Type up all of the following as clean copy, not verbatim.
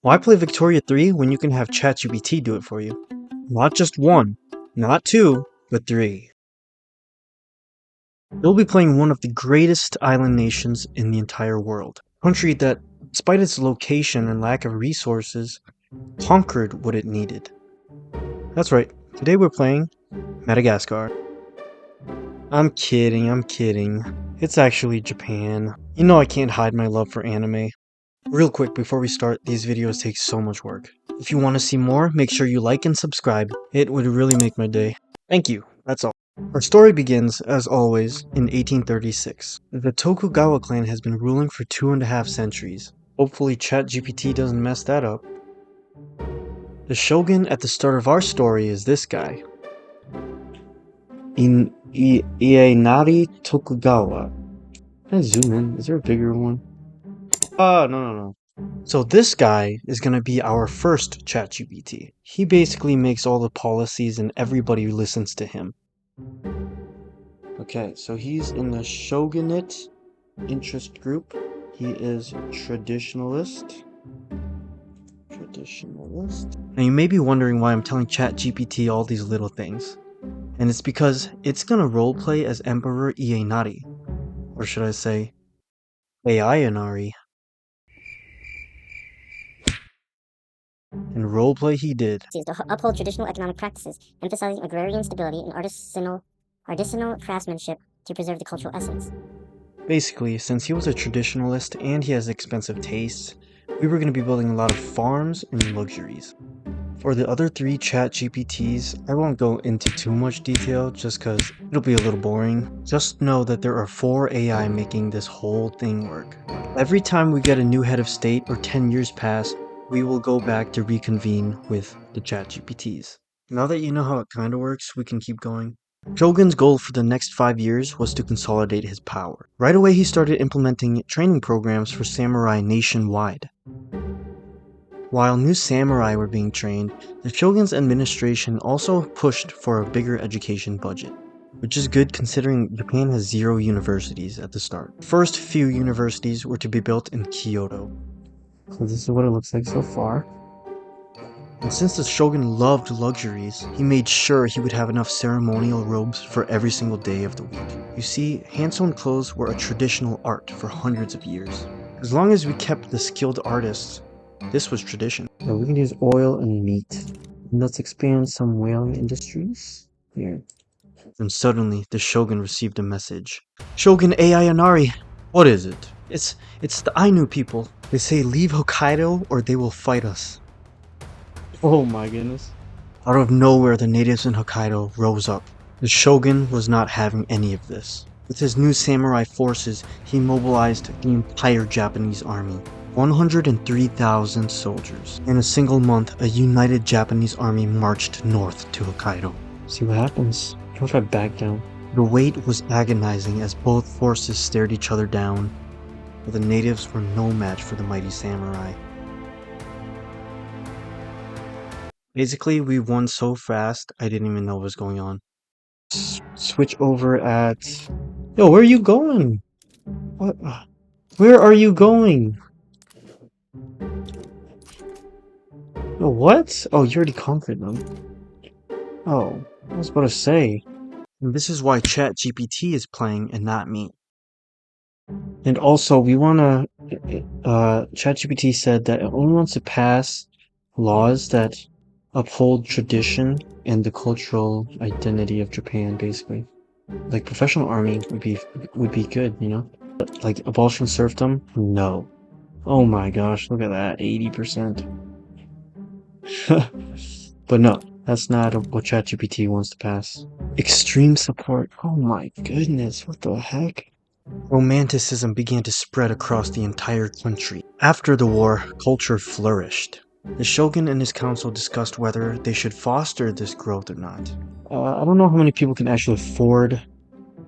Why play Victoria 3 when you can have ChatGPT do it for you? Not just one, not two, but three. You'll be playing one of the greatest island nations in the entire world. A country that, despite its location and lack of resources, conquered what it needed. That's right, today we're playing Madagascar. I'm kidding. It's actually Japan. You know I can't hide my love for anime. Real quick before we start, these videos take so much work. If you want to see more, make sure you like and subscribe. It would really make my day. Thank you, that's all. Our story begins, as always, in 1836. The Tokugawa clan has been ruling for 2.5 centuries. Hopefully ChatGPT doesn't mess that up. The shogun at the start of our story is this guy. Ienari Tokugawa. Can I zoom in? Is there a bigger one? No. So this guy is going to be our first ChatGPT. He basically makes all the policies and everybody listens to him. Okay, so he's in the shogunate interest group. He is traditionalist. Now you may be wondering why I'm telling ChatGPT all these little things. And it's because it's going to roleplay as Emperor Ienari. Or should I say, Ienari. And roleplay he did. To uphold traditional economic practices, emphasizing agrarian stability and artisanal craftsmanship to preserve the cultural essence. Basically, since he was a traditionalist and he has expensive tastes, we were going to be building a lot of farms and luxuries. For the other 3 ChatGPTs, I won't go into too much detail just because it'll be a little boring. Just know that there are 4 AI making this whole thing work. Every time we get a new head of state or 10 years pass, we will go back to reconvene with the ChatGPTs. Now that you know how it kinda works, we can keep going. Shogun's goal for the next 5 years was to consolidate his power. Right away he started implementing training programs for samurai nationwide. While new samurai were being trained, the shogun's administration also pushed for a bigger education budget, which is good considering Japan has 0 universities at the start. The first few universities were to be built in Kyoto. So this is what it looks like so far. And since the shogun loved luxuries, he made sure he would have enough ceremonial robes for every single day of the week. You see, hand-sewn clothes were a traditional art for hundreds of years. As long as we kept the skilled artists, this was tradition. So we can use oil and meat. And let's expand some whaling industries. Here. And suddenly, the shogun received a message. Shogun Ienari! What is it? It's the Ainu people. They say leave Hokkaido or they will fight us. Oh my goodness. Out of nowhere, the natives in Hokkaido rose up. The shogun was not having any of this. With his new samurai forces, he mobilized the entire Japanese army. 103,000 soldiers. In a single month, a united Japanese army marched north to Hokkaido. See what happens. What if I back down? The wait was agonizing as both forces stared each other down, but the natives were no match for the mighty samurai. Basically, we won so fast, I didn't even know what was going on. Switch over at... Yo, where are you going? What? Where are you going? Yo, what? Oh, you already conquered them. Oh, I was about to say. And this is why ChatGPT is playing and not me. And also, we wanna... ChatGPT said that it only wants to pass laws that uphold tradition and the cultural identity of Japan, basically. Like professional army would be good, you know? But like abolition serfdom? No. Oh my gosh, look at that, 80%. But no, that's not what ChatGPT wants to pass. Extreme support. Oh my goodness, what the heck? Romanticism began to spread across the entire country. After the war, culture flourished. The shogun and his council discussed whether they should foster this growth or not. I don't know how many people can actually afford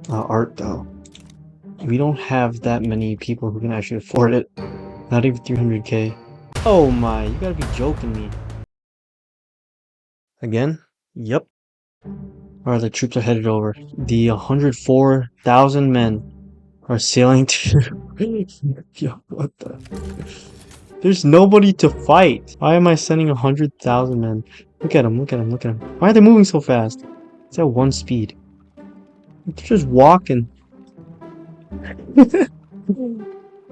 art though. We don't have that many people who can actually afford it. Not even 300k. Oh my, you gotta be joking me. Again? Yep. Alright, the troops are headed over. The 104,000 men are sailing to... Yo, what the... There's nobody to fight. Why am I sending 100,000 men? Look at him, look at him, look at him. Why are they moving so fast? It's at one speed. They're just walking. Look at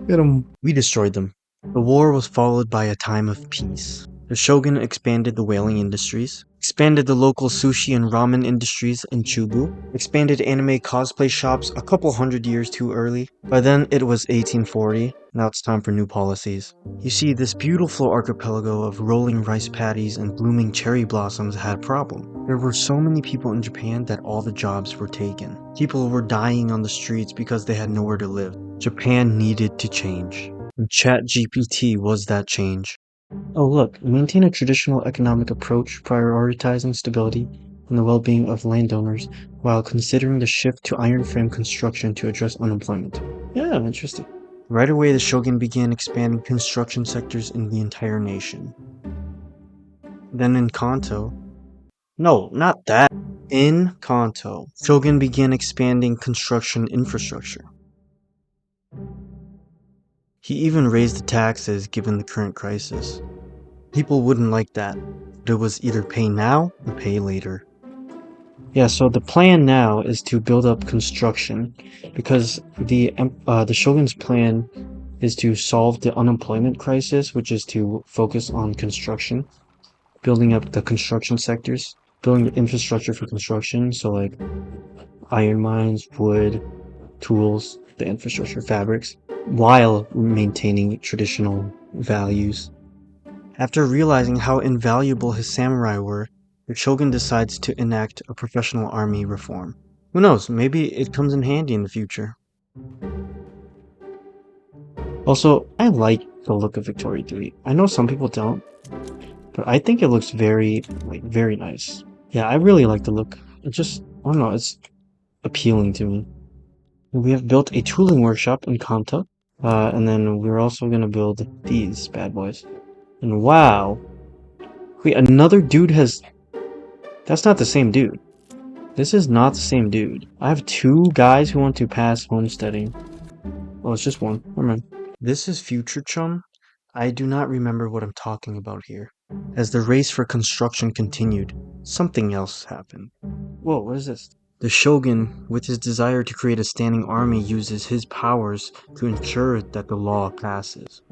them. We destroyed them. The war was followed by a time of peace. The shogun expanded the whaling industries, expanded the local sushi and ramen industries in Chubu, expanded anime cosplay shops a couple hundred years too early. By then, it was 1840. Now it's time for new policies. You see, this beautiful archipelago of rolling rice paddies and blooming cherry blossoms had a problem. There were so many people in Japan that all the jobs were taken. People were dying on the streets because they had nowhere to live. Japan needed to change. And ChatGPT was that change. Oh look, maintain a traditional economic approach prioritizing stability and the well-being of landowners while considering the shift to iron frame construction to address unemployment. Yeah, interesting. Right away, the shogun began expanding construction sectors in the entire nation. Then in Kanto... No, not that. In Kanto, shogun began expanding construction infrastructure. He even raised the taxes given the current crisis. People wouldn't like that, but it was either pay now or pay later. Yeah, so the plan now is to build up construction because the shogun's plan is to solve the unemployment crisis, which is to focus on construction, building up the construction sectors, building the infrastructure for construction, so like iron mines, wood, tools, the infrastructure fabrics, while maintaining traditional values. After realizing how invaluable his samurai were, the shogun decides to enact a professional army reform. Who knows, maybe it comes in handy in the future. Also, I like the look of Victoria 3. I know some people don't, but I think it looks very nice. Yeah, I really like the look. I don't know, it's appealing to me. We have built a tooling workshop in Kanta, and then we're also gonna build these bad boys. And wow! Wait, another dude has... That's not the same dude. This is not the same dude. I have two guys who want to pass homesteading. Well, it's just one. Never mind. This is future Chum. I do not remember what I'm talking about here. As the race for construction continued, something else happened. Whoa, what is this? The shogun, with his desire to create a standing army, uses his powers to ensure that the law passes.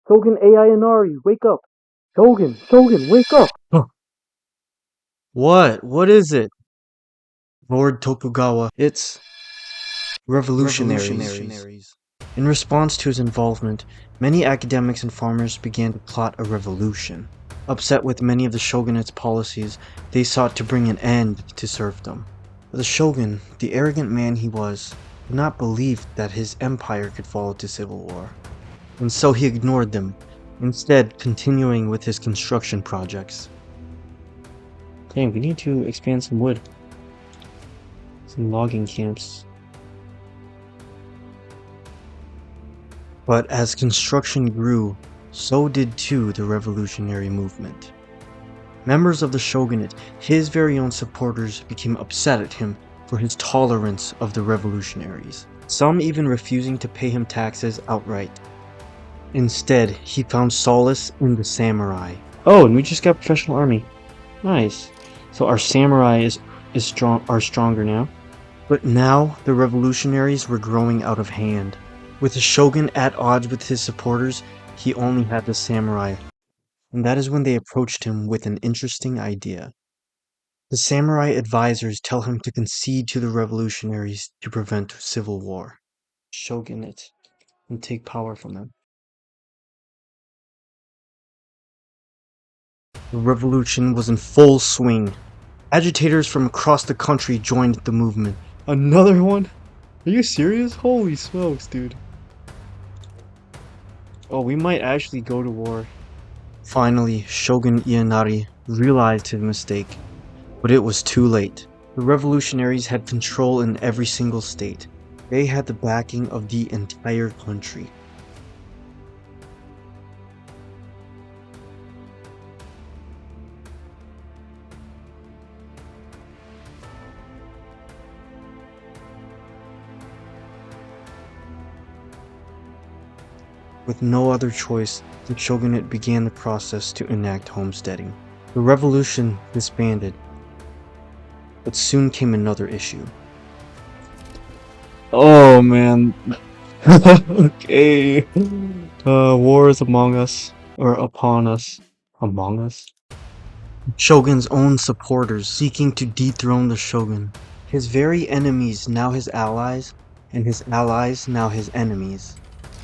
Shogun AI Inari, wake up! Shogun, wake up! Huh. What? What is it? Lord Tokugawa. It's revolutionaries. In response to his involvement, many academics and farmers began to plot a revolution. Upset with many of the shogunate's policies, they sought to bring an end to serfdom. But the shogun, the arrogant man he was, did not believe that his empire could fall into civil war. And so he ignored them, instead continuing with his construction projects. Dang, we need to expand some wood. Some logging camps. But as construction grew, so did too the revolutionary movement. Members of the shogunate, his very own supporters, became upset at him for his tolerance of the revolutionaries, some even refusing to pay him taxes outright. Instead, he found solace in the samurai. Oh, and we just got professional army. Nice. So our samurai are stronger now. But now the revolutionaries were growing out of hand. With the shogun at odds with his supporters, he only had the samurai. And that is when they approached him with an interesting idea. The samurai advisors tell him to concede to the revolutionaries to prevent civil war. Shogunate, and take power from them. The revolution was in full swing. Agitators from across the country joined the movement. Another one? Are you serious? Holy smokes, dude. Oh, we might actually go to war. Finally, Shogun Ianari realized his mistake, but it was too late. The revolutionaries had control in every single state. They had the backing of the entire country. With no other choice, the shogunate began the process to enact homesteading. The revolution disbanded, but soon came another issue. Oh man. Okay. War is among us, or upon us. Among us? Shogun's own supporters seeking to dethrone the shogun. His very enemies now his allies, and his allies now his enemies.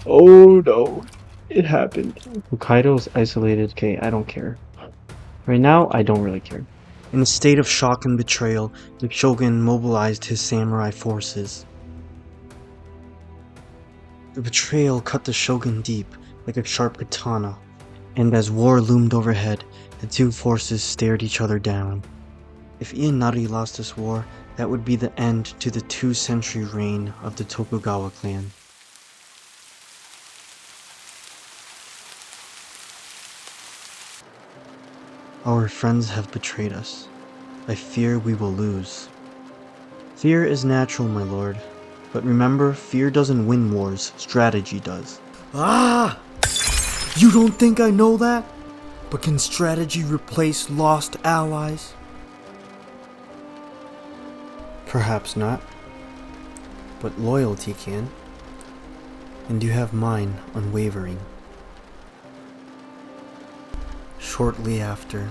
Oh no, it happened. Hokkaido is isolated. Okay, I don't care. Right now, I don't really care. In a state of shock and betrayal, the shogun mobilized his samurai forces. The betrayal cut the shogun deep, like a sharp katana, and as war loomed overhead, the two forces stared each other down. If Ianari lost this war, that would be the end to the 2-century reign of the Tokugawa clan. Our friends have betrayed us. I fear we will lose. Fear is natural, my lord. But remember, fear doesn't win wars, strategy does. Ah! You don't think I know that? But can strategy replace lost allies? Perhaps not. But loyalty can. And you have mine unwavering. Shortly after,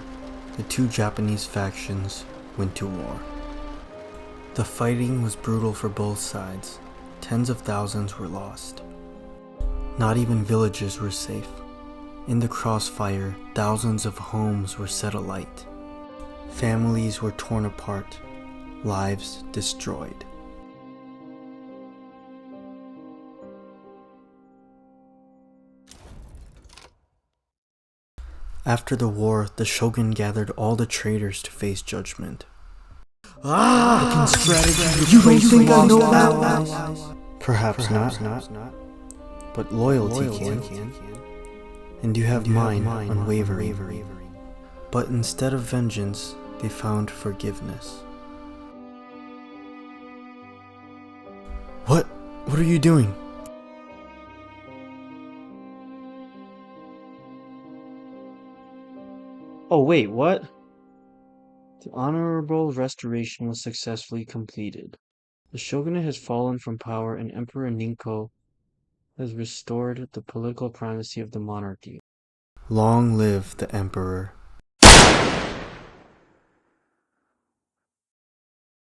the two Japanese factions went to war. The fighting was brutal for both sides. Tens of thousands were lost. Not even villages were safe. In the crossfire, thousands of homes were set alight. Families were torn apart, lives destroyed. After the war, the shogun gathered all the traitors to face judgment. Ah! Can strategy replace lost allies? Perhaps not. But loyalty can. And you have mine unwavering. But instead of vengeance, they found forgiveness. What? What are you doing? Oh wait, what? The honorable restoration was successfully completed. The shogunate has fallen from power and Emperor Ninko has restored the political primacy of the monarchy. Long live the emperor.